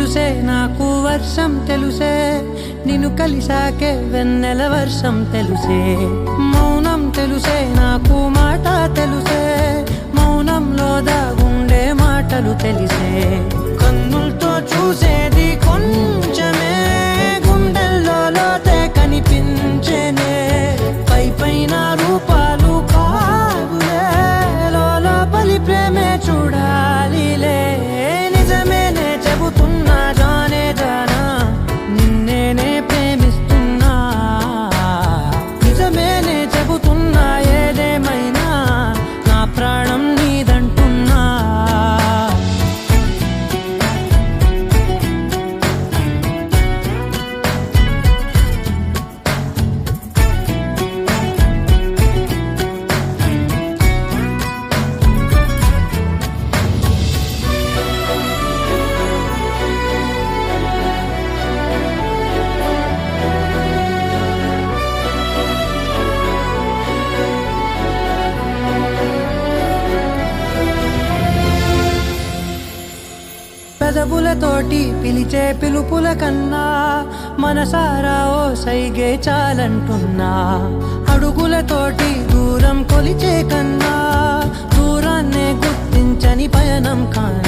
తెలుసే నాకు వర్షం తెలుసే నిన్ను కలిసాకే వెన్నెల వర్షం తెలుసే మౌనం తెలుసే నాకు మాట తెలుసే మౌనంలో దాగుండే మాటలు తెలిసే కన్నులతో చూసేది కొంచెమే గుండెల్లో లోతే కనిపించేనే పై పైన రూపాలు కావులే లోపలి ప్రేమే చూడాలిలే నిజమేనే చెబుతున్నా జానే జానా నిన్నేనే ప్రేమిస్తున్నా నిజమేనే చెబుతున్నా ఏదేమైనా నా ప్రాణం నీదంటున్నా పెదవులతోటి పిలిచే పిలుపుల కన్నా మనసారా ఓ సైగే చాలంటున్నా అడుగులతోటి దూరం కొలిచే కన్నా దూరాన్నే గుర్తించని పయనం కాని